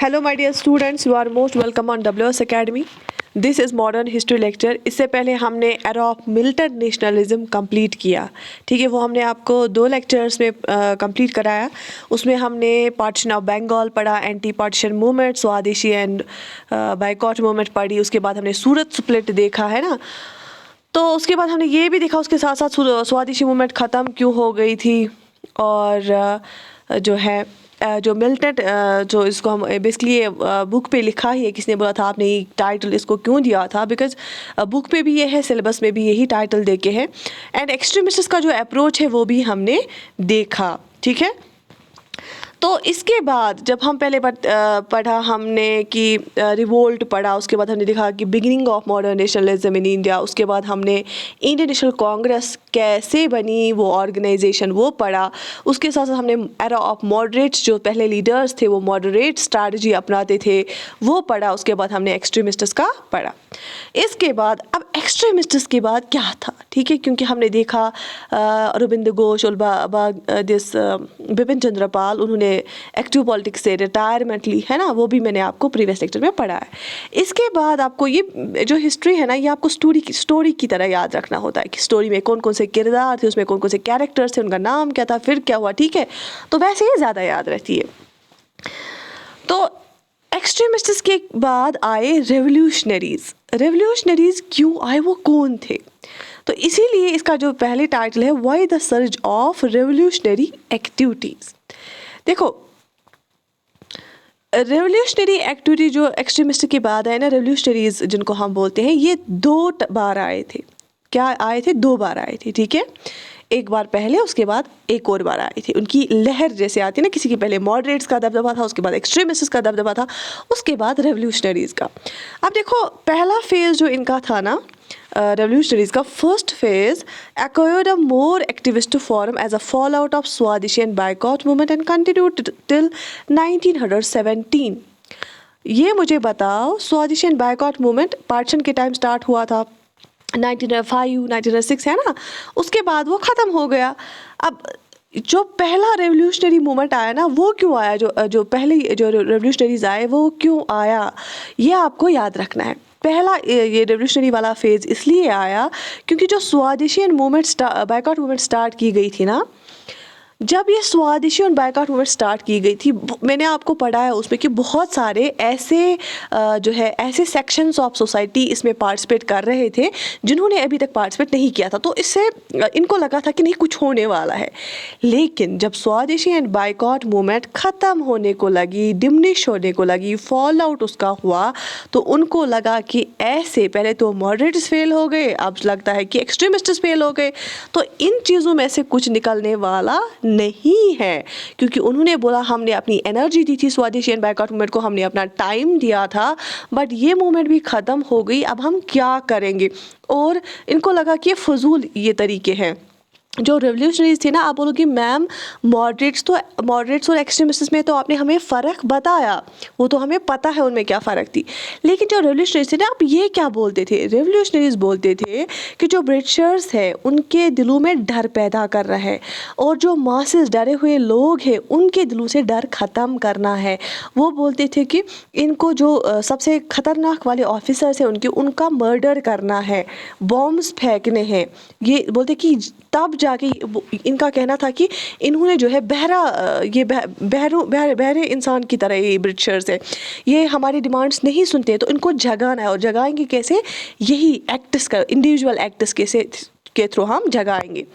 Hello my dear students, you are most welcome on WS academy. This is modern history lecture. इससे पहले हमने era of militant nationalism complete किया, ठीक है। वो हमने आपको 2 लेक्चर्स में कंप्लीट कराया। उसमें हमने पार्टीशन ऑफ बंगाल पढ़ा, एंटी पार्टीशन मूवमेंट, स्वदेशी एंड बायकॉट मूवमेंट पढ़ी। उसके बाद हमने सूरत स्प्लिट देखा, है ना। तो उसके बाद हमने ये भी देखा उसके साथ साथ स्वदेशी मूवमेंट ख़त्म क्यों हो गई थी, और जो है जो मिलिटेंट जो इसको हम बेसिकली बुक पे लिखा ही है। किसने बोला था आपने ये टाइटल इसको क्यों दिया था, बिकॉज बुक पे भी ये है, सिलेबस में भी यही टाइटल दे के है। एंड एक्सट्रीमिस्ट्स का जो अप्रोच है वो भी हमने देखा, ठीक है। तो इसके बाद जब हम पहले पढ़ा हमने कि रिवोल्ट पढ़ा, उसके बाद हमने देखा कि beginning of modern nationalism in India. उसके बाद हमने इंडियन नेशनल कांग्रेस कैसे बनी, वो ऑर्गेनाइजेशन वो पढ़ा। उसके साथ साथ हमने एरा ऑफ मॉडरेट्स, जो पहले लीडर्स थे वो मॉडरेट स्ट्रैटेजी अपनाते थे, वो पढ़ा। उसके बाद हमने एक्सट्रीमिस्ट्स का पढ़ा। इसके बाद अब एक्सट्रीमिस्ट्स के बाद क्या था, ठीक है, क्योंकि हमने देखा अरविंद घोष और बिपिन चंद्र पाल, उन्होंने एक्टिव पॉलिटिक्स से रिटायरमेंट ली, है ना। वो भी मैंने आपको प्रीवियस लेक्चर में पढ़ा है। इसके बाद आपको ये जो हिस्ट्री है ना, ये आपको स्टोरी की तरह याद रखना होता है कि स्टोरी में कौन कौन से किरदार थे, उसमें कौन कौन से कैरेक्टर्स थे, उनका नाम क्या था, फिर क्या हुआ, ठीक है। तो वैसे ही ज़्यादा याद रहती है। तो एक्सट्रीमिस्ट्स के बाद आए रेवोल्यूशनरीज क्यों आए, वो कौन थे। तो इसीलिए इसका जो पहले टाइटल है, why the surge of revolutionary activities. देखो, रेवोल्यूशनरी एक्टिविटी जो एक्सट्रीमिस्ट के बाद आए ना, रेवोल्यूशनरीज जिनको हम बोलते हैं, ये 2 बार आए थे। क्या आए थे? 2 बार आए थे, ठीक है। एक बार पहले, उसके बाद एक और बार आई थी। उनकी लहर जैसे आती है ना, किसी की पहले मॉडरेट्स का दबदबा था, उसके बाद एक्सट्रीमिस्ट्स का दबदबा था, उसके बाद रेवोल्यूशनरीज का। अब देखो, पहला फेज जो इनका था ना रेवोल्यूशनरीज का, first phase acquired a more activist forum as a fallout of Swadeshi and boycott movement and continued till 1917। ये मुझे बताओ, स्वदेशी एंड बायकॉट मूवमेंट पार्टीशन के टाइम स्टार्ट हुआ था 1905 1906, है ना। उसके बाद वो ख़त्म हो गया। अब जो पहला रेवोल्यूशनरी मूवमेंट आया ना, वो क्यों आया, जो पहले जो रेवोल्यूशनरीज आए वो क्यों आया, ये आपको याद रखना है। पहला ये रेवोल्यूशनरी वाला फेज़ इसलिए आया क्योंकि जो स्वदेशी and movement boycott movement start की गई थी ना, जब ये स्वदेशी और बायकॉट मूवमेंट स्टार्ट की गई थी, मैंने आपको पढ़ा है उसमें कि बहुत सारे ऐसे जो है ऐसे सेक्शंस ऑफ सोसाइटी इसमें पार्टिसिपेट कर रहे थे जिन्होंने अभी तक पार्टिसिपेट नहीं किया था। तो इससे इनको लगा था कि नहीं, कुछ होने वाला है। लेकिन जब स्वदेशी एंड बायकॉट मूवमेंट ख़त्म होने को लगी, डिमिनिश होने को लगी, फॉल आउट उसका हुआ, तो उनको लगा कि ऐसे पहले तो मॉडरेट्स फेल हो गए, अब लगता है कि एक्सट्रीमिस्ट्स फेल हो गए, तो इन चीज़ों में से कुछ निकलने वाला नहीं है। क्योंकि उन्होंने बोला हमने अपनी एनर्जी दी थी स्वदेशी एंड बायकॉट मूवमेंट को, हमने अपना टाइम दिया था, बट ये मूवमेंट भी ख़त्म हो गई, अब हम क्या करेंगे। और इनको लगा कि ये फजूल ये तरीके हैं। जो रेवोल्यूशनरीज थे ना, आप बोलोगे मैम मॉडरेट्स और एक्सट्रीमिस्ट्स में तो आपने हमें फ़र्क बताया, वो तो हमें पता है उनमें क्या फ़र्क थी। लेकिन जो रेवोल्यूशनरीज थे ना, आप ये क्या बोलते थे, रेवोल्यूशनरीज बोलते थे कि जो ब्रिटिशर्स हैं उनके दिलों में डर पैदा कर रहा है, और जो मासेस डरे हुए लोग हैं उनके दिलों से डर ख़त्म करना है। वो बोलते थे कि इनको जो सबसे ख़तरनाक वाले ऑफिसर्स हैं उनका मर्डर करना है, बॉम्ब्स फेंकने हैं। ये बोलते कि तब जाके इनका कहना था कि इन्होंने जो है बहरे इंसान की तरह ये ब्रिटिशर्स है, ये हमारी डिमांड्स नहीं सुनते हैं, तो इनको जगाना है। और जगाएंगे कैसे? यही एक्ट्स का, इंडिविजुअल एक्ट्स के थ्रू हम जगाएंगे।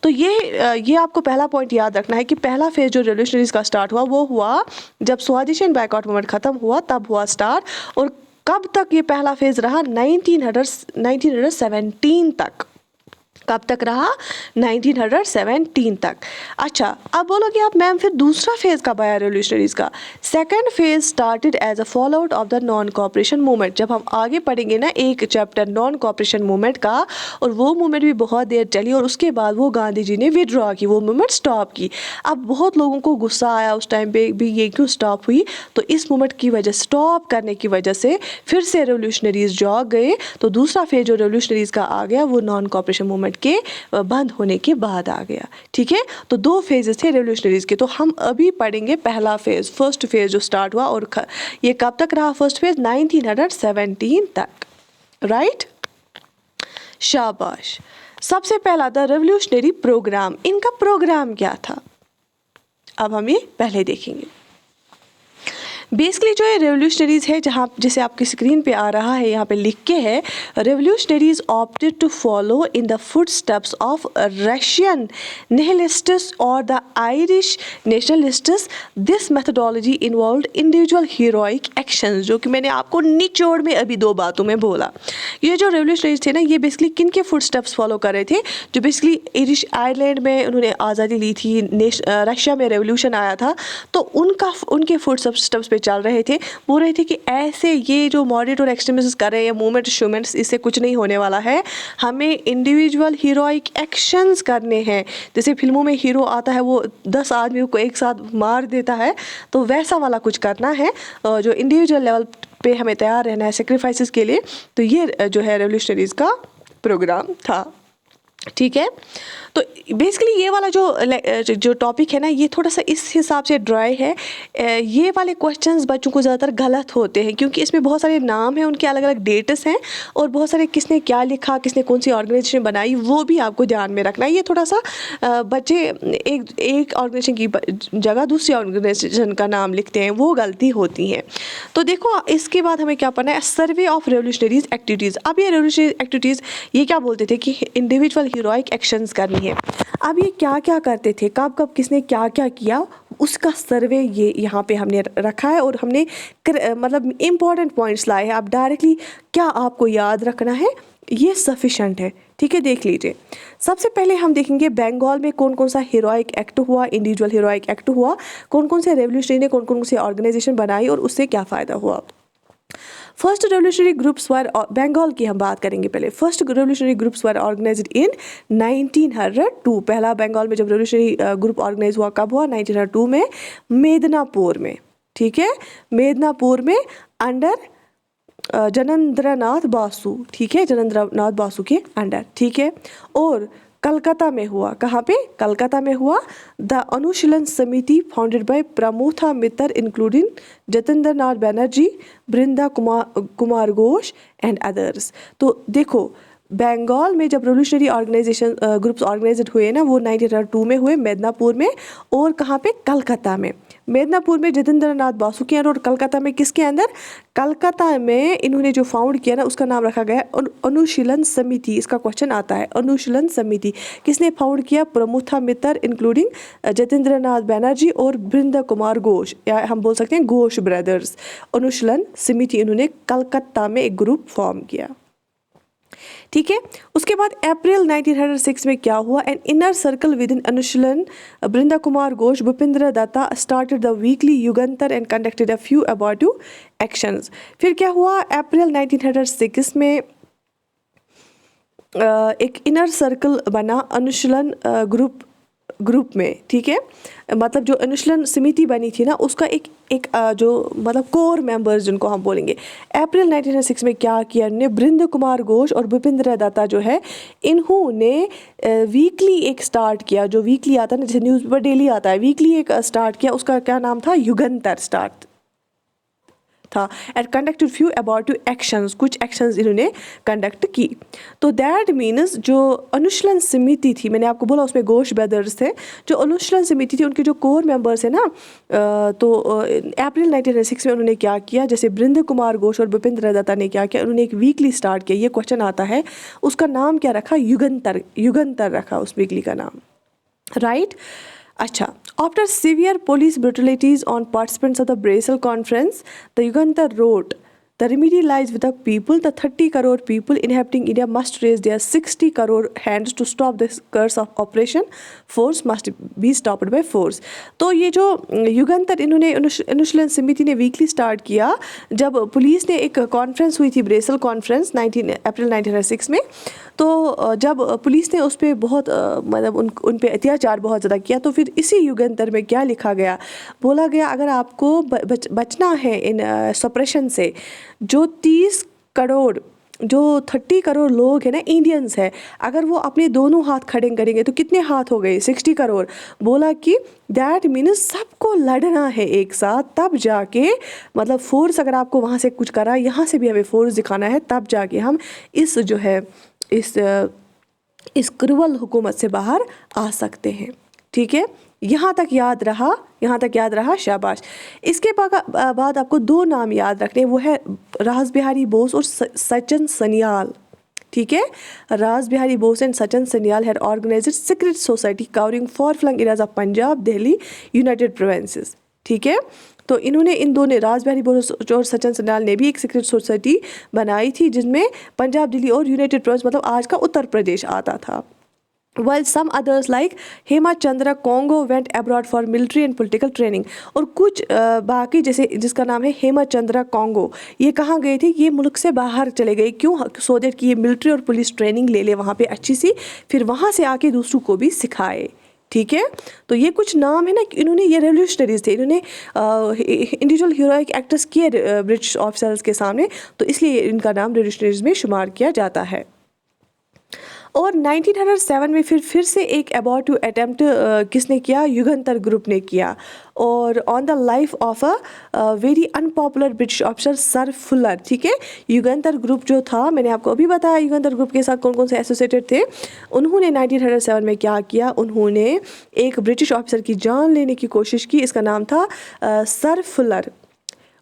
तो ये आपको पहला पॉइंट याद रखना है कि पहला फेज जो रेवोल्यूशनरीज का स्टार्ट हुआ वो हुआ जब स्वदेशी एंड बायकॉट मूवमेंट ख़त्म हुआ, तब हुआ स्टार्ट। और कब तक ये पहला फेज रहा? 1917 तक। कब तक रहा? 1917 तक। अच्छा, अब बोलोगे आप मैम फिर दूसरा फेज़ कब आया रेवोल्यूशनरीज का? Second phase started as a fall out of the non cooperation movement. जब हम आगे पढ़ेंगे ना एक चैप्टर नॉन कोऑपरेशन मूवमेंट का, और वो मूवमेंट भी बहुत देर चली, और उसके बाद वो गांधी जी ने विड्रॉ की, वो मूवमेंट स्टॉप की। अब बहुत लोगों को गुस्सा आया उस टाइम पे भी, ये क्यों स्टॉप हुई? तो इस मूवमेंट की वजह, स्टॉप करने की वजह से फिर से रेवोल्यूशनरीज जाग गए। तो दूसरा फेज जो रेवोल्यूशनरीज का आ गया वो नॉन कोऑपरेशन मूवमेंट के बंद होने के बाद आ गया। ठीक है, तो 2 फेजेस थे रेवोल्यूशनरीज के। तो हम अभी पढ़ेंगे पहला फेज, फर्स्ट फेज जो स्टार्ट हुआ, और ये कब तक रहा फर्स्ट फेज? 1917 तक। राइट, शाबाश। सबसे पहला था रेवोल्यूशनरी प्रोग्राम। इनका प्रोग्राम क्या था, अब हम ये पहले देखेंगे। बेसिकली जो ये रेवोल्यूशनरीज है, जहाँ जैसे आपकी स्क्रीन पे आ रहा है, यहाँ पे लिख के है, revolutionaries opted to follow in the footsteps of Russian nihilists और the Irish nationalists. This methodology involved individual heroic actions, जो कि मैंने आपको निचोड़ में अभी 2 बातों में बोला। ये जो रेवोल्यूशनरीज थे ना, ये बेसिकली किन के फुटस्टेप्स फॉलो कर रहे थे? जो बेसिकली आयरिश आयरलैंड में उन्होंने आज़ादी ली थी, रशिया में रेवोल्यूशन आया था, तो उनके फुटस्टेप्स पे चल रहे थे। बोल रहे थे कि ऐसे ये जो मॉडरेट और एक्सट्रीमिस्ट कर रहे हैं मूवमेंट शूमेंट्स, इससे कुछ नहीं होने वाला है, हमें इंडिविजुअल हीरोइक एक्शंस करने हैं। जैसे फिल्मों में हीरो आता है, वो 10 आदमियों को एक साथ मार देता है, तो वैसा वाला कुछ करना है, जो इंडिविजुअल लेवल पे हमें तैयार रहना है सेक्रीफाइसेस के लिए। तो ये जो है रेवोल्यूशनरीज का प्रोग्राम था। ठीक है, तो बेसिकली ये वाला जो टॉपिक है ना, ये थोड़ा सा इस हिसाब से ड्राई है। ये वाले क्वेश्चंस बच्चों को ज़्यादातर गलत होते हैं, क्योंकि इसमें बहुत सारे नाम हैं, उनके अलग अलग डेट्स हैं, और बहुत सारे किसने क्या लिखा, किसने कौन सी ऑर्गेनाइजेशन बनाई, वो भी आपको ध्यान में रखना है। ये थोड़ा सा बच्चे एक ऑर्गेनाइजेशन की जगह दूसरी ऑर्गेनाइजेशन का नाम लिखते हैं, वो गलती होती हैं। तो देखो, इसके बाद हमें क्या पढ़ना है? Survey of revolutionaries activities. अब ये रेवोल्यूशनरी एक्टिविटीज़ ये क्या बोलते थे कि इंडिविजुअल हीरोइक एक्शंस करनी है। अब ये क्या क्या करते थे, कब कब किसने क्या क्या किया, उसका सर्वे ये यहाँ पे हमने रखा है, और हमने मतलब इम्पॉर्टेंट पॉइंट्स लाए हैं। अब डायरेक्टली क्या आपको याद रखना है, ये सफिशेंट है। ठीक है, देख लीजिए। सबसे पहले हम देखेंगे बंगाल में कौन कौन सा हीरोइक एक्ट हुआ, इंडिविजुअल हीरोइक एक्ट हुआ, कौन कौन से रेवोल्यूशनरी ने कौन कौन से ऑर्गेनाइजेशन बनाई और उससे क्या फ़ायदा हुआ। फर्स्ट रेवोल्यूशनरी ग्रुप्स वर, बंगाल की हम बात करेंगे पहले। फर्स्ट रेवोल्यूशनरी ग्रुप्स वर ऑर्गेनाइज्ड इन 1902। पहला बंगाल में जब रेवोल्यूशनरी ग्रुप ऑर्गेनाइज हुआ, कब हुआ? 1902 में, मेदिनीपुर में। ठीक है, मेदिनीपुर में अंडर जनेंद्रनाथ बासु। ठीक है, जनेंद्रनाथ बासु के अंडर। ठीक है, और कलकत्ता में हुआ, कहाँ पे? कलकत्ता में हुआ the Anushilan Samiti founded by Pramotha Mitter including Jatindranath Banerjee, Brinda Kumar Ghosh and others. तो देखो, बंगाल में जब रेवोल्यूशनरी ऑर्गेनाइजेशन ग्रुप्स ऑर्गेनाइज्ड हुए ना, वो 1902 में हुए मेदिनीपुर में, और कहाँ पे? कलकत्ता में। मेदिनीपुर में जतेंद्रनाथ बासु के अंदर, और कलकत्ता में किसके अंदर? कलकत्ता में इन्होंने जो फाउंड किया ना, उसका नाम रखा गया अनुशीलन समिति। इसका क्वेश्चन आता है, अनुशीलन समिति किसने फाउंड किया? प्रमोथा मित्तर इंक्लूडिंग जतेंद्रनाथ बनर्जी और बृंदा कुमार घोष, या हम बोल सकते हैं घोष ब्रदर्स। अनुशीलन समिति इन्होंने कलकत्ता में एक ग्रुप फॉर्म किया। ठीक है, उसके बाद अप्रैल 1906 में क्या हुआ? An inner circle within Anushilan Brinda Kumar Ghosh, Bhupendra Dutta started the weekly Yugantar and conducted a few abortive actions. फिर क्या हुआ? अप्रैल 1906 में एक इनर सर्कल बना अनुशीलन ग्रुप में। ठीक है, मतलब जो अनुशीलन समिति बनी थी ना, उसका एक जो मतलब कोर मेंबर्स जिनको हम बोलेंगे। अप्रैल 1906 में क्या किया इन्होंने? बृंद कुमार घोष और भूपेंद्र दत्ता जो है, इन्होंने वीकली एक स्टार्ट किया। जो वीकली आता है ना, जैसे न्यूज़पेपर डेली आता है, वीकली एक स्टार्ट किया, उसका क्या नाम था? युगंतर स्टार्ट था। And conducted few abortive actions, कुछ एक्शंस इन्होंने कंडक्ट की। तो दैट मीन्स जो अनुशीलन समिति थी, मैंने आपको बोला उसमें घोष ब्रदर्स थे, जो अनुशीलन समिति थी उनके जो कोर मेंबर्स है ना, तो अप्रैल 1906 में उन्होंने क्या किया? जैसे बृंद कुमार घोष और भूपेंद्र दत्ता ने क्या किया? उन्होंने एक वीकली स्टार्ट किया। ये क्वेश्चन आता है, उसका नाम क्या रखा? युगंतर रखा उस वीकली का नाम। राइट, अच्छा। After severe police brutalities on participants of the Brussels conference, the Yugantar wrote, the remedy lies with the people. The 30 crore people inhabiting India must raise their 60 crore hands to stop this curse of oppression. Force must be stopped by force. तो ये जो युगंतर इन्होंने अनुशीलन समिति ने weekly start किया, जब police ने एक कॉन्फ्रेंस हुई थी, ब्रेसल कॉन्फ्रेंस अप्रैल 1906 में। तो जब पुलिस ने उस पर बहुत मतलब उन पे अत्याचार बहुत ज़्यादा किया, तो फिर इसी युगंतर में क्या लिखा गया? बोला गया, अगर आपको बचना है इन सप्रेशन से, जो 30 करोड़ जो 30 करोड़ लोग हैं ना, इंडियंस है, अगर वो अपने दोनों हाथ खड़े करेंगे तो कितने हाथ हो गए? 60 करोड़। बोला कि दैट मीन्स सबको लड़ना है एक साथ, तब जाके मतलब फोर्स, अगर आपको वहाँ से कुछ करा, यहाँ से भी हमें फोर्स दिखाना है, तब जाके हम इस जो है इस क्रूअल हुकूमत से बाहर आ सकते हैं। ठीक है, यहाँ तक याद रहा, यहाँ तक याद रहा, शाबाश। इसके बाद आपको 2 नाम याद रखने, वो है रास बिहारी बोस और सचिन सन्याल। ठीक है, Ras Bihari Bose and Sachin Sanyal had organised secret society covering far flung areas of Punjab, Delhi, United Provinces. ठीक है, तो इन्होंने, इन दोनों, रास बिहारी बोस और सचिन सन्याल ने भी एक सीक्रेट सोसाइटी बनाई थी जिसमें पंजाब, दिल्ली और यूनाइटेड प्रोविंस मतलब आज का उत्तर प्रदेश आता था। While some others like Hema Chandra Congo went abroad for military and political training, और कुछ बाकी, जैसे जिसका नाम है हेमा चंद्रा कोंगो, ये कहाँ गए थे? ये मुल्क से बाहर चले गए। क्यों? सो दैट कि ये मिलिट्री और पुलिस ट्रेनिंग ले ले वहाँ पे अच्छी सी, फिर वहाँ से आके दूसरों को भी सिखाए। ठीक है, तो ये कुछ नाम है ना कि इन्होंने, ये रेवोल्यूशनरीज थे, इन्होंने इंडिविजुअल हीरोइक एक्टर्स किए ब्रिटिश ऑफिसर्स के सामने, तो इसलिए इनका नाम रेवोल्यूशनरीज में शुमार किया जाता है। और 1907 में फिर से एक अबॉर्टिव अटेम्प्ट किसने किया? युगंतर ग्रुप ने किया, और on the life of a very unpopular British officer sir Fuller. ठीक है, युगंतर ग्रुप जो था, मैंने आपको अभी बताया युगंतर ग्रुप के साथ कौन कौन से एसोसिएटेड थे। उन्होंने 1907 में क्या किया? उन्होंने एक ब्रिटिश ऑफिसर की जान लेने की कोशिश की, इसका नाम था सर फुलर।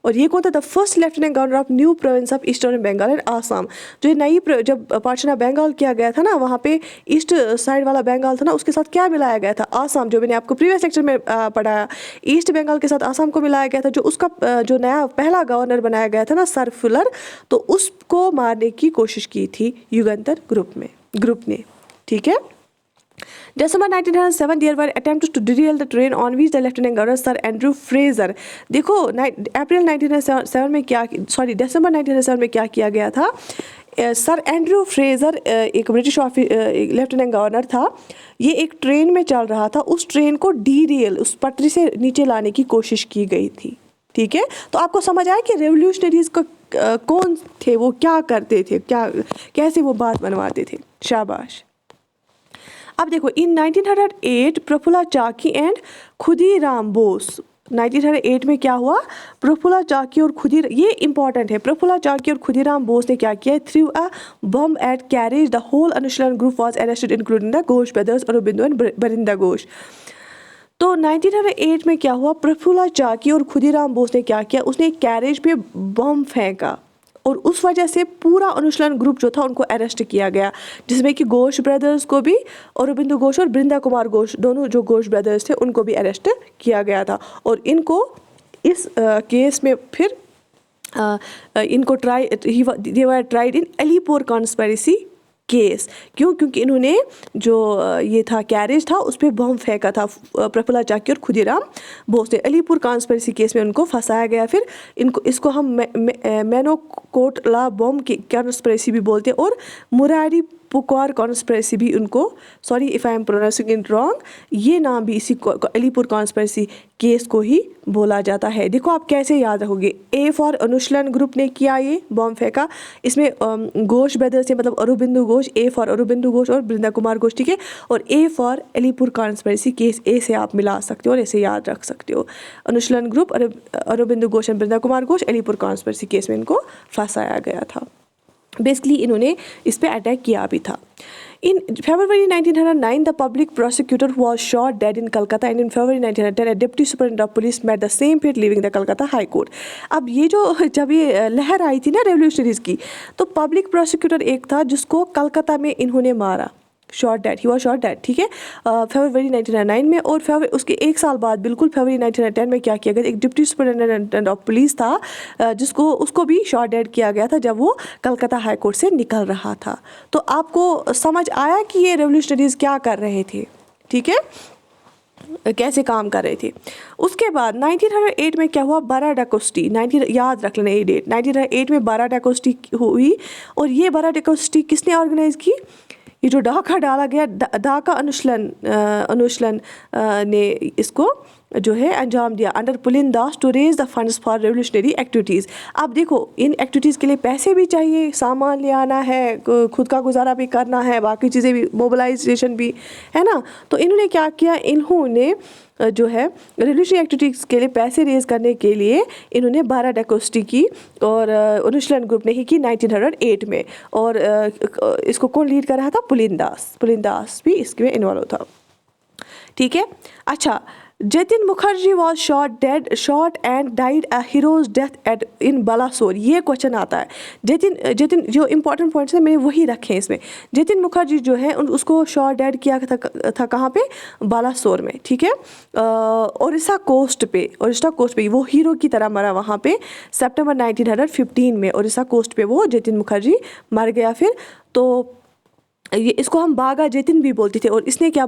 और ये कौन था? The first lieutenant governor of new province of eastern Bengal and Assam. जो नई जब पार्टीशन ऑफ बंगाल किया गया था ना, वहाँ पे ईस्ट साइड वाला बंगाल था ना, उसके साथ क्या मिलाया गया था? आसाम, जो मैंने आपको प्रीवियस लेक्चर में पढ़ाया। ईस्ट बंगाल के साथ आसाम को मिलाया गया था। जो उसका जो नया पहला गवर्नर बनाया गया था ना, सर फुलर, तो उसको मारने की कोशिश की थी युगंतर ग्रुप ने। ठीक है, December 1907 there were attempts to derail the train on which the Lieutenant Governor Sir Andrew Fraser, देखो अप्रैल 1907 में क्या, सॉरी दिसंबर 1907 में क्या किया गया था? सर एंड्रू फ्रेजर एक ब्रिटिश लेफ्टिनेंट गवर्नर था, ये एक ट्रेन में चल रहा था, उस ट्रेन को डीरेल, उस पटरी से नीचे लाने की कोशिश की गई थी। ठीक है, तो आपको समझ आया कि रेवोल्यूशनरीज को कौन थे, वो क्या करते थे, क्या कैसे वो बात बनवाते थे। शाबाश। अब देखो, इन 1908 प्रफुल्ला चाकी एंड खुदीराम बोस, 1908 में क्या हुआ? प्रफुल्ला चाकी और ये इंपॉर्टेंट है, प्रफुल्ला चाकी और खुदीराम बोस ने क्या किया? Threw a bomb at carriage the whole Anushilan group was arrested including the Ghosh brothers, Aurobindo and Barindra Ghosh. तो 1908 में क्या हुआ? प्रफुल्ला चाकी और खुदीराम बोस ने क्या किया? उसने एक कैरेज पे बम फेंका, और उस वजह से पूरा अनुशीलन ग्रुप जो था उनको अरेस्ट किया गया, जिसमें कि घोष ब्रदर्स को भी, अरबिंदो घोष और बृंदा कुमार घोष, दोनों जो घोष ब्रदर्स थे, उनको भी अरेस्ट किया गया था। और इनको इस केस में फिर इनको they were tried in Alipore conspiracy case. क्यों? क्योंकि इन्होंने जो ये था कैरेज था, उस पर बम फेंका था। प्रफुल्ला चाकी और खुदीराम बोस ने अलीपुर कॉन्स्पिरेसी केस में उनको फंसाया गया। फिर इसको हम मैनोकोटला बम की कॉन्स्पिरेसी भी बोलते हैं, और मुरारी पुकार कॉन्स्पिरेसी भी उनको, sorry if I am pronouncing it wrong, ये नाम भी इसी अलीपुर कॉन्स्पिरेसी केस को ही बोला जाता है। देखो आप कैसे याद रखोगे। ए फॉर अनुशीलन ग्रुप ने किया ये बम फेंका, इसमें घोष ब्रदर्स से मतलब अरबिंदो घोष, ए फॉर अरबिंदो घोष और बृंदा कुमार घोष। ठीक है, और A for Alipur conspiracy case, A से आप मिला सकते हो और ऐसे याद रख सकते हो। अनुशीलन ग्रुप, अरबिंदो घोष और बृंदा कुमार घोष, अलीपुर कॉन्स्पिरेसी केस में इनको फंसाया गया था। बेसिकली इन्होंने इस पे अटैक किया भी था। In February 1909, the public prosecutor was shot dead in Calcutta, and in February 1910, a deputy superintendent of police met the same fate, leaving the Calcutta High Court. अब ये जो जब ये लहर आई थी ना रेवोल्यूशनरीज की, तो पब्लिक प्रोसिक्यूटर एक था जिसको कलकत्ता में इन्होंने मारा, shot dead, he was shot dead. ठीक है, फरवरी 1909 में। और फरवरी उसके एक साल बाद बिल्कुल फरवरी 1910 में क्या किया गया? एक डिप्टी सुपरिटेंडेंट ऑफ पुलिस था उसको भी शॉट डेड किया गया था जब वो कलकत्ता हाई कोर्ट से निकल रहा था। तो आपको समझ आया कि ये रेवोल्यूशनरीज क्या कर रहे थे। ठीक है, कैसे काम कर रहे थे। उसके बाद 1908 में क्या हुआ? बारा डाकोस्टी, याद रख लेना ये डेट, 1908 में बारा डाकोस्टी हुई। और ये बारा डाकोस्टी किसने ऑर्गेनाइज की? ये जो डाका डाला गया, डाका अनुशीलन ने इसको जो है अंजाम दिया under Pulin Das to raise the funds for revolutionary activities. अब देखो इन एक्टिविटीज़ के लिए पैसे भी चाहिए, सामान ले आना है, खुद का गुजारा भी करना है, बाकी चीज़ें भी, मोबिलाइजेशन भी है ना। तो इन्होंने क्या किया, इन्होंने जो है रेवोल्यूशनरी एक्टिविटीज़ के लिए पैसे रेज करने के लिए इन्होंने 12 डेकोस्टी की और अनुशीलन ग्रुप ने ही की 1908 में। और इसको कौन लीड कर रहा था, पुलिन दास भी इसमें इन्वॉल्व था। ठीक है। अच्छा, Jatin Mukherjee was shot and died a hero's death at in Balasore. ये क्वेश्चन आता है। जतिन जो इंपॉर्टेंट पॉइंट्स हैं मैंने वही रखे हैं इसमें। जतिन मुखर्जी जो है उसको शॉट डेड किया था कहाँ पे, बालासोर में। ठीक है। ओडिशा कोस्ट पे वो हीरो की तरह मरा वहाँ पे सितंबर 1915 में। ओडिशा कोस्ट पे वो जतिन मुखर्जी मर गया फिर। तो ये इसको हम बागा जतिन भी बोलते थे। और उसने क्या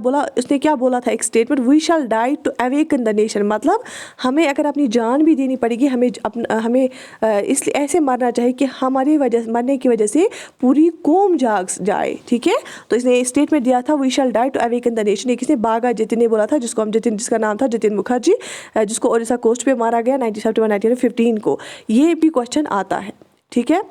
बोला था एक statement, we shall die to awaken the nation. मतलब हमें अगर अपनी जान भी देनी पड़ेगी, हमें इसलिए ऐसे मरना चाहिए कि मरने की वजह से पूरी कौम जाग जाए। ठीक है। तो इसने स्टेटमेंट दिया था, we shall die to awaken the nation. किसने, बागा जतिन ने बोला था, जिसका नाम था जतिन मुखर्जी, जिसको ओडिशा कोस्ट पे मारा गया 1915 को। ये भी क्वेश्चन आता है। ठीक है।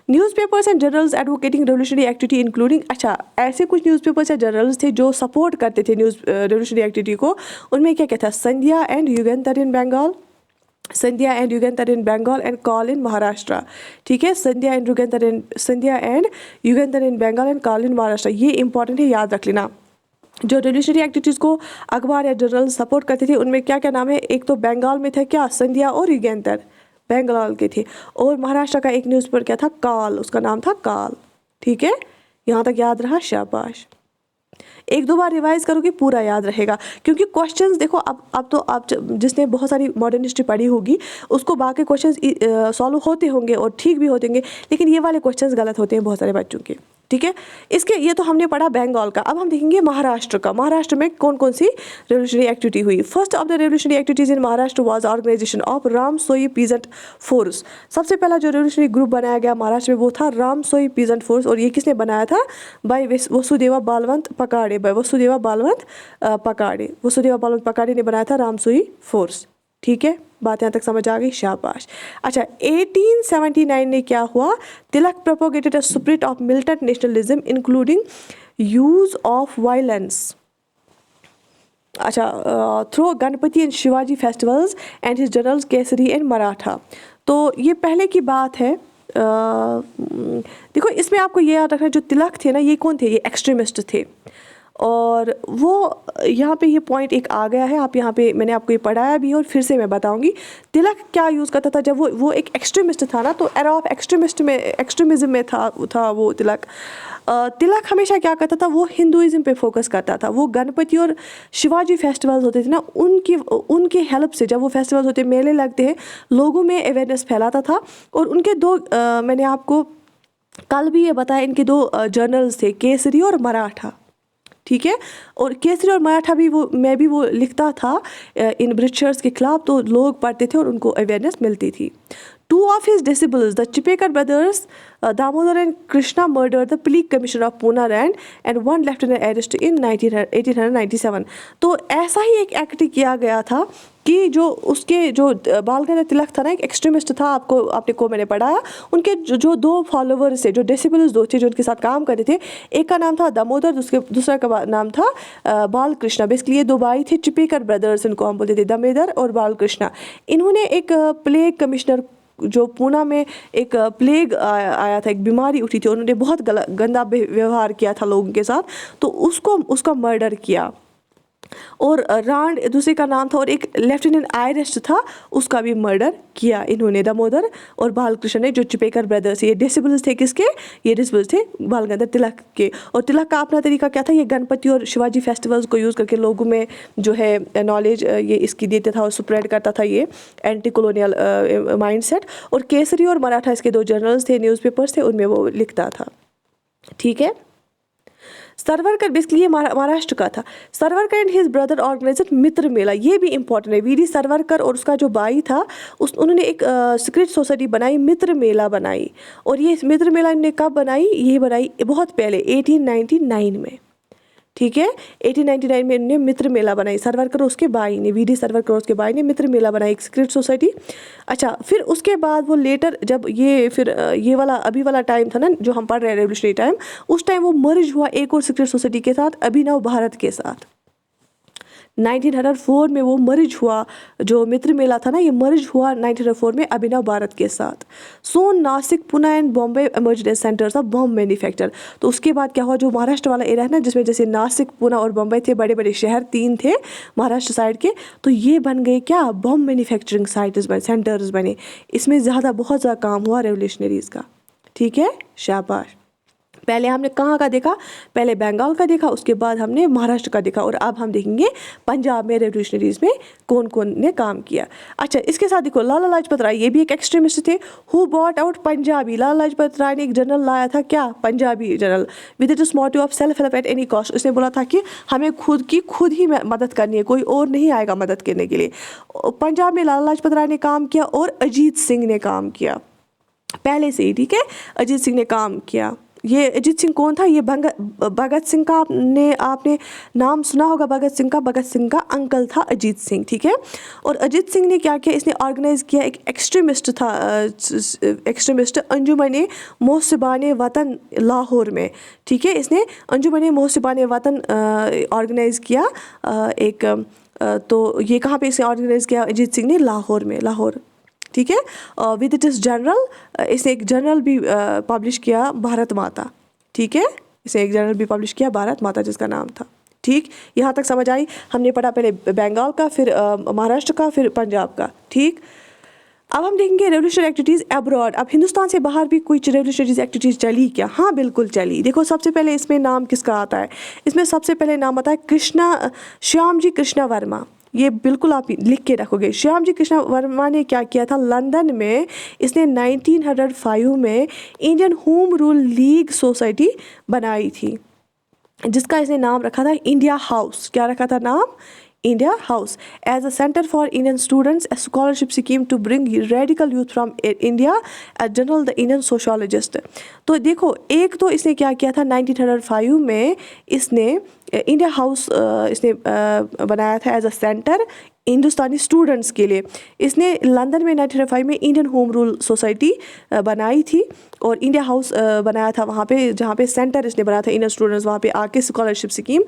Newspapers and journals advocating revolutionary activity including, अच्छा ऐसे कुछ न्यूज़पेपर्स या जर्नल्स थे जो सपोर्ट करते थे रेवोल्यूशनरी एक्टिविटी को। उनमें क्या क्या था, Sandhya and Yugantar in Bengal and Kal in Maharashtra. ठीक है। Sandhya and Yugantar in Bengal and Kal in Maharashtra. ये इंपॉर्टेंट है, याद रख लेना। जो रेवोल्यूशनरी एक्टिविटीज़ को अखबार या जर्नल सपोर्ट करते थे उनमें क्या क्या नाम है, एक तो बंगाल में था क्या, संध्या और युगंतर, बंगाल के थे। और महाराष्ट्र का एक न्यूज़पेपर क्या था, काल, उसका नाम था काल। ठीक है। यहाँ तक याद रहा, शाबाश। एक दो बार रिवाइज करोगे पूरा याद रहेगा, क्योंकि क्वेश्चंस देखो अब तो आप जिसने बहुत सारी मॉडर्न हिस्ट्री पढ़ी होगी उसको बाकी क्वेश्चंस सॉल्व होते होंगे और ठीक भी होते होंगे, लेकिन ये वाले क्वेश्चंस गलत होते हैं बहुत सारे बच्चों के। ठीक है। ये तो हमने पढ़ा बंगाल का। अब हम देखेंगे महाराष्ट्र का। महाराष्ट्र में कौन कौन सी रेवोल्यूशनरी एक्टिविटी हुई। First of the revolutionary activities in Maharashtra was organisation of Ramosi peasant force. सबसे पहला जो रेवोल्यूशनरी ग्रुप बनाया गया महाराष्ट्र में वो था रामसोई पीजेंट फोर्स। और ये किसने बनाया था, बाय वसुदेवा बालवंत पकाड़े ने बनाया था रामसोई फोर्स। ठीक है। बात यहाँ तक समझ आ गई, शाबाश। अच्छा, 1879 में क्या हुआ, Tilak propagated a spirit of militant nationalism including use of violence. अच्छा, through Ganapati and Shivaji festivals and his journals Kesari and Maratha. तो ये पहले की बात है। देखो इसमें आपको ये याद रखना, जो तिलक थे ना, ये कौन थे, ये एक्सट्रीमिस्ट थे। और वो यहाँ पे ये पॉइंट एक आ गया है, आप यहाँ पे मैंने आपको ये पढ़ाया भी और फिर से मैं बताऊँगी। तिलक क्या यूज़ करता था, जब वो एक एक्सट्रीमिस्ट था ना, तो एरा ऑफ एक्सट्रीमिज्म में था वो तिलक। तिलक हमेशा क्या करता था, वो हिंदुइज्म पे फोकस करता था। वो गणपति और शिवाजी फेस्टिवल्स होते थे ना, उनकी हेल्प से, जब वो फेस्टिवल्स होते, मेले लगते हैं, लोगों में अवेयरनेस फैलाता था। और उनके दो मैंने आपको कल भी ये बताया, इनके दो जर्नल्स थे, केसरी और मराठा। ठीक है। और केसरी और मराठा भी मैं भी लिखता था इन ब्रिटिशर्स के खिलाफ, तो लोग पढ़ते थे और उनको अवेयरनेस मिलती थी। Two of his disciples, the Chipekar brothers, Damodar and Krishna, murdered the police commissioner of Pune and one lieutenant arrest in 1897। तो ऐसा ही एक एक्ट किया गया था कि जो बाल गंगाधर तिलक था ना, एक एक्सट्रीमिस्ट था, मैंने पढ़ाया। उनके जो दो फॉलोवर्स थे, जो डिसिपल्स दो थे जो उनके साथ काम करते थे, एक का नाम था दामोदर, दूसरा का नाम था बाल कृष्णा। बेसिकली ये दो भाई थे, चिपेकर ब्रदर्स इनको हम बोलते थे, दामोदर और बाल कृष्णा। इन्होंने एक प्लेग कमिश्नर, जो पूना में एक प्लेग आया था, एक बीमारी उठी थी, उन्होंने बहुत गंदा व्यवहार किया था लोगों के साथ, तो उसका मर्डर किया। और रांड दूसरे का नाम था, और एक लेफ्टिनेंट आयरेस्ट था, उसका भी मर्डर किया इन्होंने, दामोदर और बालकृष्ण ने, जो चिपेकर ब्रदर्स। ये डिसिबल्स थे किसके, ये डिसिबल्स थे बाल गंगाधर तिलक के। और तिलक का अपना तरीका क्या था, ये गणपति और शिवाजी फेस्टिवल्स को यूज़ करके लोगों में जो है नॉलेज ये इसकी देता था और स्प्रेड करता था, ये एंटी कॉलोनियल माइंडसेट। और केसरी और मराठा इसके दो जर्नल्स थे, न्यूज़पेपर्स थे, उनमें वो लिखता था। ठीक है। सरवरकर, बेसिकली ये महाराष्ट्र का था। सरवरकर एंड हिज ब्रदर ऑर्गेनाइज्ड मित्र मेला, ये भी इंपॉर्टेंट है। वीडी सरवरकर और उसका जो भाई था, उन्होंने एक सीक्रेट सोसाइटी बनाई, मित्र मेला बनाई। और ये मित्र मेला इन्होंने कब बनाई, ये बनाई बहुत पहले 1899 में। ठीक है। 1899 में इन्होंने मित्र मेला बनाई, सावरकर उसके भाई ने, वीडी सावरकर उसके भाई ने मित्र मेला बनाई, एक सीक्रेट सोसाइटी। अच्छा, फिर उसके बाद वो लेटर जब ये वाला अभी वाला टाइम था ना जो हम पढ़ रहे हैं रेवोल्यूशनरी टाइम, उस टाइम वो मर्ज हुआ एक और सीक्रेट सोसाइटी के साथ, अभिनव भारत के साथ। 1904 में वो मर्ज हुआ, जो मित्र मेला था ना ये मर्ज हुआ 1904 में अभिनव भारत के साथ। सोन, Nasik, Pune and Bombay emerged as centres of bomb manufacture. तो उसके बाद क्या हुआ, जो महाराष्ट्र वाला एरिया है ना जिसमें जैसे नासिक, पुणे और बॉम्बे थे, बड़े बड़े शहर 3 थे महाराष्ट्र साइड के, तो ये बन गए क्या, बॉम्ब मैन्युफैक्चरिंग सेंटर्स बने। इसमें बहुत ज़्यादा काम हुआ रेवोल्यूशनरीज़ का। ठीक है, शाबाश। पहले हमने कहाँ का देखा, पहले बंगाल का देखा, उसके बाद हमने महाराष्ट्र का देखा, और अब हम देखेंगे पंजाब में रेवोल्यूशनरीज में कौन कौन ने काम किया। अच्छा, इसके साथ देखो लाला लाजपत राय, ये भी एक एक्सट्रीमिस्ट थे। Who bought out Punjabi, Lala Lajpat Rai ने एक जनरल लाया था, क्या, Punjabi general, with it motive of self help at any cost. उसने बोला था कि हमें खुद ही मदद करनी है, कोई और नहीं आएगा मदद करने के लिए। पंजाब में लाला लाजपत राय ने काम किया और अजीत सिंह ने काम किया पहले से ही। ठीक है, अजीत सिंह ने काम किया। ये अजीत सिंह कौन था, ये भगत सिंह का आपने नाम सुना होगा, भगत सिंह का अंकल था अजीत सिंह। ठीक है, और अजीत सिंह ने क्या किया, इसने ऑर्गेनाइज किया, एक एक्सट्रीमिस्ट था, एक्सट्रीमिस्ट अंजुमन मोहसिबान वतन लाहौर में। ठीक है, इसने अंजुमन मोहसिबान वतन ऑर्गेनाइज किया तो ये कहाँ पे इसने ऑर्गेनाइज किया अजीत सिंह ने, लाहौर में, लाहौर। ठीक है, विद इट इस जनरल, इसने एक जर्नल भी पब्लिश किया, भारत माता। ठीक है, इसने एक जर्नल भी पब्लिश किया, भारत माता, जिसका नाम था। ठीक, यहाँ तक समझ आई। हमने पढ़ा पहले बंगाल का, फिर महाराष्ट्र का, फिर पंजाब का। ठीक, अब हम देखेंगे रेवोल्यूशनरी एक्टिविटीज़ अब्रॉड। अब हिंदुस्तान से बाहर भी कुछ रेवोल्यूशनरी एक्टिविटीज़ चली क्या? हाँ, बिल्कुल चली। देखो, सबसे पहले इसमें नाम किसका आता है, इसमें सबसे पहले नाम आता है श्याम जी कृष्णा वर्मा। ये बिल्कुल आप लिख के रखोगे। श्याम जी कृष्णा वर्मा ने क्या किया था, लंदन में इसने 1905 में Indian home rule league society बनाई थी, जिसका इसने नाम रखा था इंडिया हाउस। क्या रखा था नाम? India House. As a centre for Indian students, a scholarship scheme to bring radical youth from India, a journal the Indian Sociologist. तो देखो, एक तो इसने क्या किया था 1905 में, इसने इंडिया हाउस इसने बनाया था एज अ सेंटर हिंदुस्तानी स्टूडेंट्स के लिए। इसने लंदन में 1905 में इंडियन होम रूल सोसाइटी बनाई थी, और इंडिया हाउस बनाया था वहाँ पे, जहाँ पे सेंटर इसने बनाया था इंडियन स्टूडेंट्स वहाँ पे आके स्कॉलरशिप स्कीम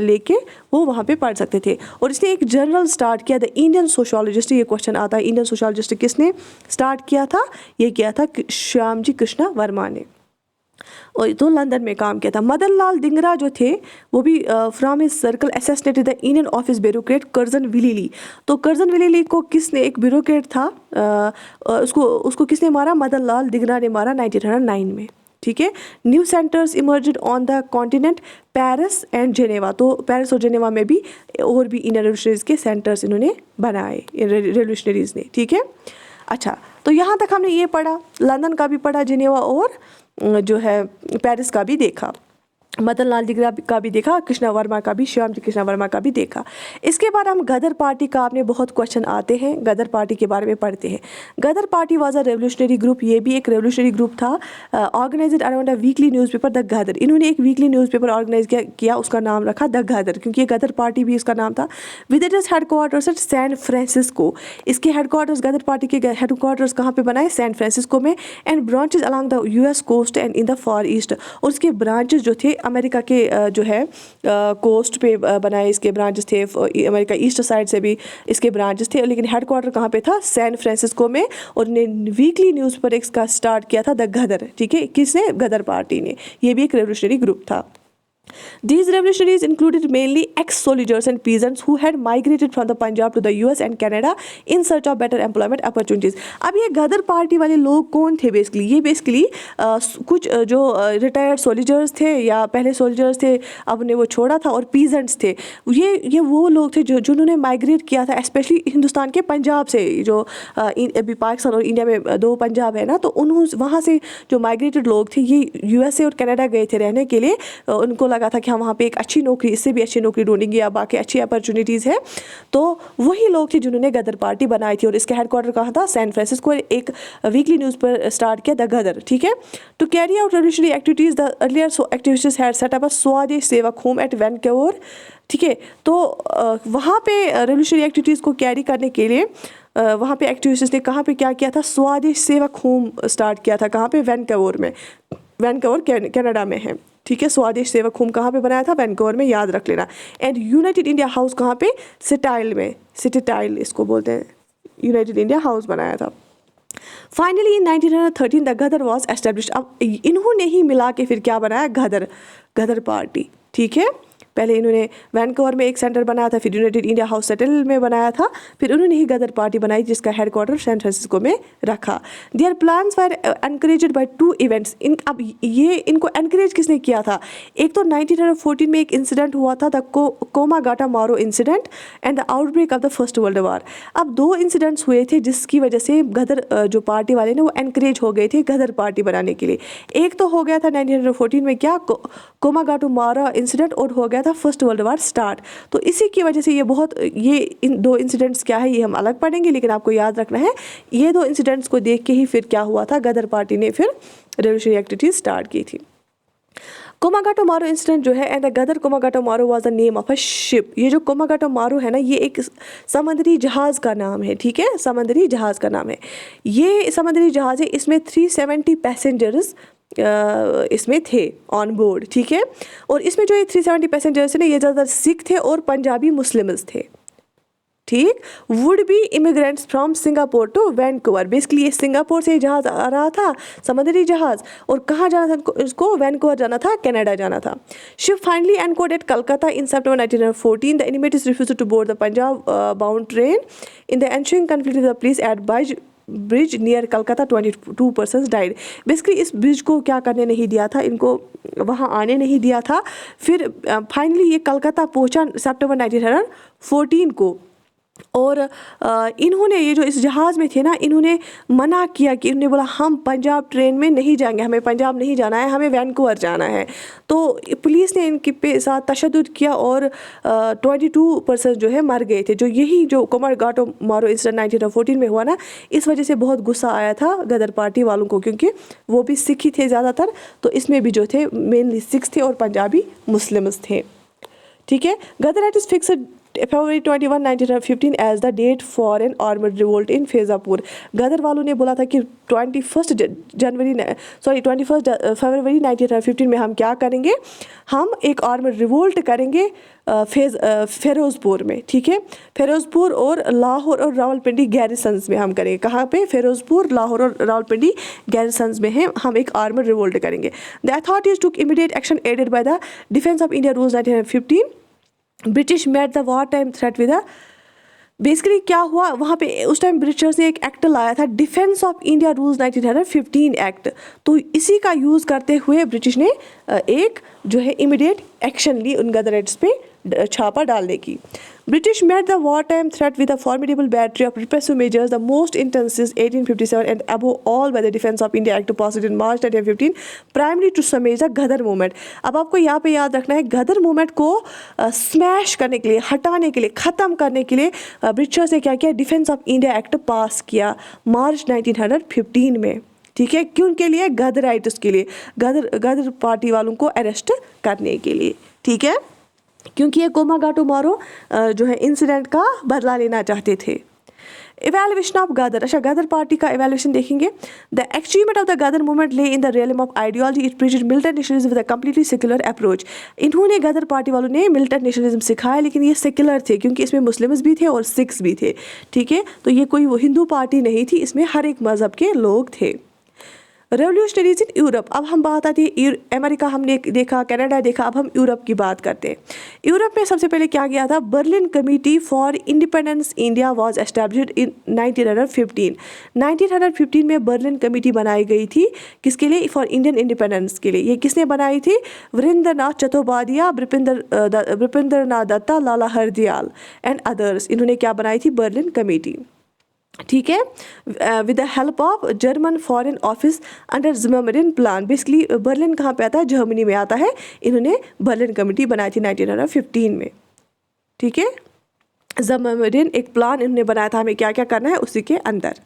लेके वो वहाँ पे पढ़ सकते थे। और इसने एक जर्नल स्टार्ट किया, द इंडियन सोशोलॉजिस्ट। ये क्वेश्चन आता है, इंडियन सोशोलॉजिस्ट किसने स्टार्ट किया था? ये किया था श्याम जी कृष्णा वर्मा ने, और तो लंदन में काम किया था। मदन लाल धिंगरा जो थे वो भी from his circle assassinated the Indian office bureaucrat Curzon Wyllie. तो कर्जन विलीली को किसने, एक ब्यूरोक्रेट था, उसको किसने मारा? मदन लाल धिंगरा ने मारा 1909 में। ठीक है, new centres emerged on the continent, Paris and Geneva. तो पेरिस और जेनेवा में भी और भी इंडियन रेवोल्यूशनरीज के सेंटर्स इन्होंने बनाए, रेवोल्यूशनरीज ने। ठीक है, अच्छा, तो यहाँ तक हमने ये पढ़ा, लंदन का भी पढ़ा, जेनेवा और जो है पेरिस का भी देखा, मदन लाल धिंगरा का भी देखा, कृष्णा वर्मा का भी, श्याम जी कृष्णा वर्मा का भी देखा। इसके बाद हम गदर पार्टी का, आपने बहुत क्वेश्चन आते हैं, गदर पार्टी के बारे में पढ़ते हैं। Ghadar party was a revolutionary group. ये भी एक रेवोल्यूशनरी ग्रुप था, organised around a weekly newspaper the Ghadar. इन्होंने एक वीकली न्यूज़पेपर ऑर्गेनाइज किया, उसका नाम रखा द गदर, क्योंकि ये गदर पार्टी भी इसका नाम था। With it is headquarters at San Francisco. इसके हेडक्वार्टर्स, गदर पार्टी के हेडक्वार्टर्स कहाँ पे बनाए? सैन फ्रांसिस्को में। And branches along the US coast and in the Far East. और उसके ब्रांचेज जो थे अमेरिका के जो है कोस्ट पे बनाए, इसके ब्रांचेस थे, अमेरिका ईस्ट साइड से भी इसके ब्रांचेस थे, लेकिन हेडक्वार्टर कहाँ पे था? सैन फ्रांसिस्को में। और उन्होंने वीकली न्यूज़ पर इसका स्टार्ट किया था द गदर। ठीक है, किसने? गदर पार्टी ने। ये भी एक रेवोल्यूशनरी ग्रुप था। These revolutionaries included mainly ex-soldiers and peasants who had migrated from the Punjab to the US and Canada in search of better employment opportunities. अब ये गदर पार्टी वाले लोग कौन थे बेसिकली? ये बेसिकली कुछ जो रिटायर्ड सोल्जर्स थे या पहले सोल्जर्स थे, अब उन्हें वो छोड़ा था, और पीजेंट्स थे। ये वो लोग थे जिन्होंने माइग्रेट किया था, स्पेशली हिंदुस्तान के पंजाब से, जो अभी पाकिस्तान और इंडिया में 2 पंजाब है ना, तो उन्होंने वहाँ से जो माइग्रेटेड लोग थे, ये USA और कनाडा गए थे रहने के लिए। उनको लगा था कि हम वहाँ पे एक अच्छी नौकरी, इससे भी अच्छी नौकरी ढूंढेंगे या बाकी अच्छी अपॉर्चुनिटीज़ है, तो वही लोग थे जिन्होंने गदर पार्टी बनाई थी। और इसका हेडक्वार्टर कहाँ था? San Francisco. एक वीकली न्यूज़ पर स्टार्ट किया द गदर, ठीक है। To carry out revolutionary activities the earlier activists had set up a Swadesh Sevak home at Vancouver, ठीक है। तो वहाँ पे रेवोल्यूशनरी एक्टिविटीज़ को कैरी करने के लिए वहाँ पे एक्टिविस्ट्स ने कहाँ पे क्या किया था? स्वदेश सेवक होम स्टार्ट किया था। कहाँ पे? वैनकूवर में। वैनकूवर कनाडा में है, ठीक है। स्वदेश सेवक होम कहाँ पे बनाया था? वैनकूवर में, याद रख लेना। एंड यूनाइटेड इंडिया हाउस कहाँ पे? सिटाइल में, सिटाइल इसको बोलते हैं, यूनाइटेड इंडिया हाउस बनाया था। Finally in 1913 the Ghadar was established. अब इन्होंने ही मिला के फिर क्या बनाया? गदर पार्टी, ठीक है। पहले इन्होंने वैनकूवर में एक सेंटर बनाया था, फिर यूनाइटेड इंडिया हाउस सेटल में बनाया था, फिर उन्होंने ही गदर पार्टी बनाई जिसका हेडक्वार्टर सैन फ्रांसिस्को में रखा। Their plans were encouraged by 2 events. अब ये इनको एनकरेज किसने किया था? एक तो 1914 में एक इंसिडेंट हुआ था, the Komagata Maru incident and the outbreak of the first world war. अब 2 इंसिडेंट्स हुए थे जिसकी वजह से गदर जो पार्टी वाले ने वो एनकरेज हो गए थे गदर पार्टी बनाने के लिए। एक तो हो गया था 1914 में क्या? कोमागाटामारो इंसिडेंट, और हो गया था फर्स्ट वर्ल्ड वॉर स्टार्ट। तो इसी की वजह से ये इन 2 इंसिडेंट्स क्या है ये हम अलग पढ़ेंगे, लेकिन आपको याद रखना है ये 2 इंसिडेंट्स को देख के ही फिर क्या हुआ था? गदर पार्टी ने फिर रेवोल्यूशनरी एक्टिविटीज स्टार्ट की थी। कोमागाटामारो इंसिडेंट जो है, and the Ghadar Komagata Maru was the name of a ship. ये जो कोमागाटामारो है ना, ये एक समुद्री जहाज़ का नाम है, ठीक है। समुद्री जहाज़ का नाम है ये, समुद्री जहाज़ है। इसमें 370 पैसेंजर्स इसमें थे ऑन बोर्ड, ठीक है। और इसमें जो ये 370 पैसेंजर्स है ना, ये ज़्यादातर सिख थे और पंजाबी मुस्लिम्स थे, ठीक। Would be immigrants from Singapore to Vancouver. Basically ये सिंगापुर से जहाज़ आ रहा था, समुद्री जहाज़, और कहाँ जाना था इसको? वैनकूवर जाना था, कनाडा जाना था। Ship finally anchored at Calcutta in September 1914। The enemies refused to board the Punjab bound train in the ensuing conflict with the police at bridge near Calcutta. 22 persons died. Basically इस ब्रिज को क्या करने नहीं दिया था, इनको वहाँ आने नहीं दिया था। फिर फाइनली ये कलकत्ता पहुँचा September 1914 को, और इन्होंने ये जो इस जहाज़ में थे ना, इन्होंने मना किया कि इन्होंने बोला हम पंजाब ट्रेन में नहीं जाएंगे, हमें पंजाब नहीं जाना है, हमें वैनकूवर जाना है। तो पुलिस ने इनके पे साथ तशद्दुद किया और 22 पर्सन जो है मर गए थे। जो यही जो कोमागाटामारो इंसिडेंट 1914 में हुआ ना, इस वजह से बहुत गुस्सा आया था गदर पार्टी वालों को, क्योंकि वो भी सिख ही थे ज़्यादातर। तो इसमें भी जो थे मेनली सिख थे और पंजाबी मुस्लिम्स थे, ठीक है। Ghadar act is fixed February 21, 1915 as the date for an armed revolt in Faizapur. Ghadar वालों ने बोला था कि 21 फरवरी 1915 में हम क्या करेंगे? हम एक आर्मड रिवोल्ट करेंगे फिरोज़पुर में, ठीक है। फिरोज़पुर और लाहौर और रावलपिंडी गैरिसन्स में हम करेंगे। कहाँ पे? फिरोज़पुर, लाहौर और रावलपिंडी गैरिसन्स में है, हम एक आर्मड रिवोल्ट करेंगे। The authorities took immediate action aided by the defence of India rules 1915। British met the war time threat with basically क्या हुआ वहाँ पे उस टाइम ब्रिटिशर्स ने एक एक्ट लाया था, defence of India rules 1915 act. तो इसी का यूज़ करते हुए ब्रिटिश ने एक जो है इमीडिएट एक्शन ली उन गदर एक्ट्स पे छापा डालने की। British met the war time threat with a formidable battery of repressive measures, the most intense 1857 and above all by the defence of India act passed in March 1915 primary to smash the Ghadar movement. अब आपको यहाँ पे याद रखना है, गदर movement को smash करने के लिए, हटाने के लिए, ख़त्म करने के लिए ब्रिटिशर्स ने क्या किया? डिफेंस ऑफ इंडिया एक्ट पास किया मार्च 1915 में, ठीक है। क्यों के लिए? गदराइट्स के लिए, गदर पार्टी वालों को अरेस्ट करने के लिए, ठीक है। क्योंकि ये कोमागाटामारो जो है इंसिडेंट का बदला लेना चाहते थे। इवेल्युएशन ऑफ गदर, अच्छा गदर पार्टी का इवेल्युएशन देखेंगे। The achievement of the Ghadar movement lay in the realm of ideology, it preached militant nationalism with a completely secular approach. इन्होंने गदर पार्टी वालों ने मिलिटेंट नेशनलिज्म सिखाया, लेकिन ये सेक्युलर थे क्योंकि इसमें मुस्लिम्स भी थे और सिख्स भी थे, ठीक है। तो ये कोई वो हिंदू पार्टी नहीं थी, इसमें हर एक मज़हब के लोग थे। रेवोल्यूशनरीज इन यूरोप, अब हम बात आती है अमेरिका हमने देखा, कनाडा देखा, अब हम यूरोप की बात करते हैं। यूरोप में सबसे पहले क्या गया था? Berlin committee for independence India was established in 1915। 1915 में बर्लिन कमेटी बनाई गई थी, किसके लिए? फॉर इंडियन इंडिपेंडेंस के लिए। ये किसने बनाई थी? Virendranath Chattopadhyay, Bipindranath Datta, Lala Hardayal and others. इन्होंने क्या बनाई थी? Berlin committee. ठीक है, with the help of German foreign office under Zimmerman plan. Basically Berlin कहाँ पे आता है, जर्मनी में आता है। इन्होंने बर्लिन कमेटी बनाई थी 1915 में। ठीक है, ज़िमरमैन एक प्लान इन्होंने बनाया था हमें क्या क्या करना है उसी के अंदर।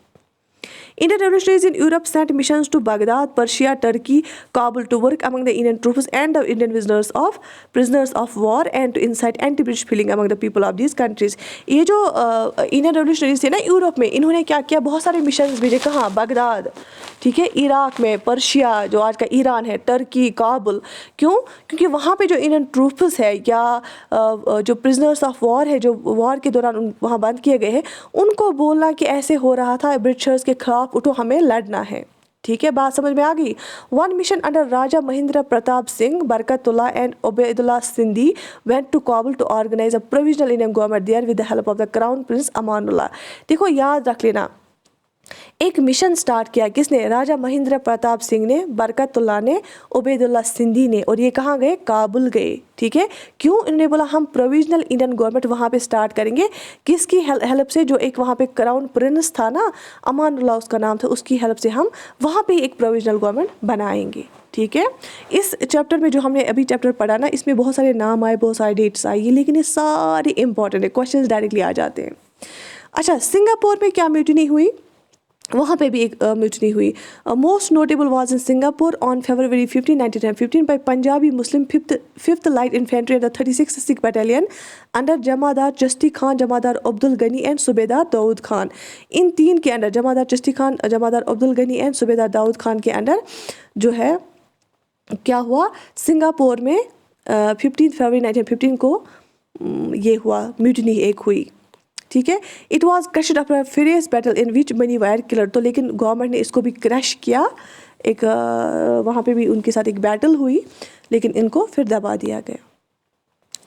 Indian revolutionaries in Europe sent missions to Baghdad, Persia, Turkey, Kabul to work among the Indian troops and the Indian prisoners of war and to incite anti-British feeling among the people of these countries। ये जो Indian revolutionaries थे ना Europe में, इन्होंने क्या किया, बहुत सारे मिशंस भेजे। कहाँ, बगदाद, ठीक है, इराक में, पर्शिया जो आज का ईरान है, टर्की, काबुल। क्यों? क्योंकि वहाँ पे जो इंडियन ट्रूप्स है या जो प्रिजनर्स ऑफ वॉर है, जो वॉर के दौरान वहाँ बंद किए गए हैं, उनको बोलना कि ऐसे हो रहा था, ब्रिटिशर्स के खिलाफ उठो, हमें लड़ना है। ठीक है, बात समझ में आ गई। One mission under Raja Mahendra Pratap Singh, Barkatullah and Ubaidullah Sindhi went to Kabul to organise a provisional Indian government there with the help of the crown prince Amanullah. देखो, याद रख लेना, एक मिशन स्टार्ट किया किसने, राजा महेंद्र प्रताप सिंह ने, बरकतुल्लाह ने, उबैदुल्लाह सिंधी ने, और ये कहाँ गए, काबुल गए। ठीक है, क्यों? इन्होंने बोला हम प्रोविजनल इंडियन गवर्नमेंट वहाँ पे स्टार्ट करेंगे। किसकी हेल्प से? जो एक वहाँ पे क्राउन प्रिंस था ना, अमानुल्लाह उसका नाम था, उसकी हेल्प से हम वहाँ पे एक प्रोविजनल गवर्नमेंट बनाएंगे। ठीक है, इस चैप्टर में जो हमने अभी चैप्टर पढ़ा ना, इसमें बहुत सारे नाम आए, बहुत सारे डेट्स आई, लेकिन ये सारे इंपॉर्टेंट है, क्वेश्चन डायरेक्टली आ जाते हैं। अच्छा, सिंगापुर में क्या म्यूटिनी हुई, वहाँ पे भी एक म्यूटनी हुई। Most notable was in Singapore on February 15, 1915 by Punjabi Muslim fifth light infantry and the 36th Sikh battalion under Jamadar Chishti Khan, Jamadar Abdul Ghani and सूबेदार दाऊद खान। इन तीन के under, Jamadar Chishti Khan, Jamadar Abdul Ghani and सूबेदार दाऊद खान के अंडर जो है क्या हुआ, सिंगापुर में 15 फरवरी 1915 को ये हुआ, म्यूटनी एक हुई। ठीक है, it was crushed after furious battle in which money wire killer. तो लेकिन गवर्नमेंट ने इसको भी क्रश किया, एक वहाँ पे भी उनके साथ एक बैटल हुई, लेकिन इनको फिर दबा दिया गया।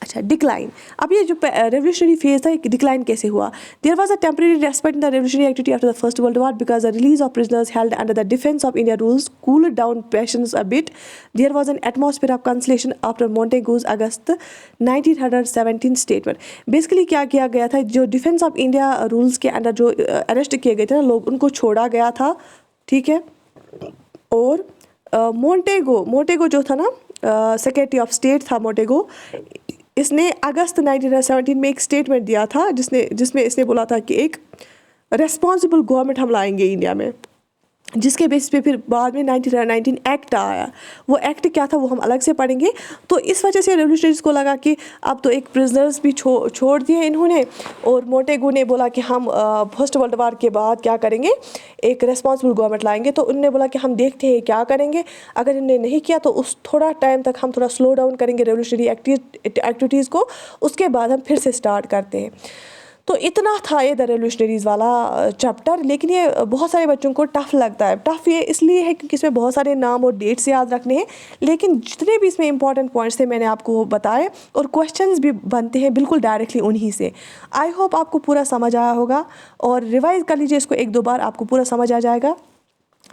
अच्छा, डिक्लाइन। अब ये जो रेवोल्यूशनरी फेज था, डिक्लाइन कैसे हुआ? There was a temporary respite in the revolutionary activity after the first world war because the release of prisoners held under the defence of India rules cooled down passions a bit. There was an atmosphere of conciliation after Montagu's August 1917 statement. Basically क्या किया गया था, जो defence of India rules के under जो arrest किए गए थे ना लोग, उनको छोड़ा गया था। ठीक है, और मोंटेगो जो था ना, सेक्रेटरी ऑफ स्टेट था मोंटेगो, इसने अगस्त 1917 में एक स्टेटमेंट दिया था जिसमें इसने बोला था कि एक रेस्पॉन्सिबल गवर्नमेंट हम लाएंगे इंडिया में, जिसके बेस पे फिर बाद में 1919 एक्ट आया। वो एक्ट क्या था वो हम अलग से पढ़ेंगे। तो इस वजह से रेवोल्यूशनरीज को लगा कि अब तो एक प्रिजनर्स भी छोड़ दिए इन्होंने, और मोंटेगू ने बोला कि हम फर्स्ट वर्ल्ड वार के बाद क्या करेंगे, एक रेस्पॉन्सिबल गवर्नमेंट लाएंगे। तो उन्होंने बोला कि हम देखते हैं क्या करेंगे, अगर इन्होंने नहीं किया तो उस थोड़ा टाइम तक हम थोड़ा स्लो डाउन करेंगे रेवोल्यूशनरी एक्टिविटीज़ को, उसके बाद हम फिर से स्टार्ट करते हैं। तो इतना था ये द रेवोल्यूशनरीज़ वाला चैप्टर, लेकिन ये बहुत सारे बच्चों को टफ़ लगता है। टफ़ ये इसलिए है क्योंकि इसमें बहुत सारे नाम और डेट्स याद रखने हैं, लेकिन जितने भी इसमें इंपॉर्टेंट पॉइंट्स थे मैंने आपको बताए, और क्वेश्चंस भी बनते हैं बिल्कुल डायरेक्टली उन्हीं से। आई होप आपको पूरा समझ आया होगा, और रिवाइज़ कर लीजिए इसको 1-2 बार, आपको पूरा समझ आ जाएगा।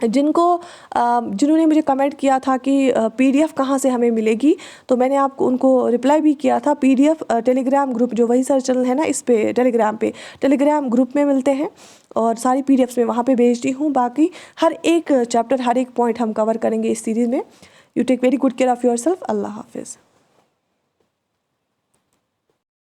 जिन्होंने मुझे कमेंट किया था कि PDF कहाँ से हमें मिलेगी, तो मैंने आपको उनको रिप्लाई भी किया था। PDF टेलीग्राम ग्रुप, जो वही सर चैनल है ना, इस पे टेलीग्राम ग्रुप में मिलते हैं, और सारी PDFs में वहाँ पे भेजती हूँ। बाकी हर एक चैप्टर, हर एक पॉइंट हम कवर करेंगे इस सीरीज़ में। You take very good care of your self. अल्लाह हाफिज़।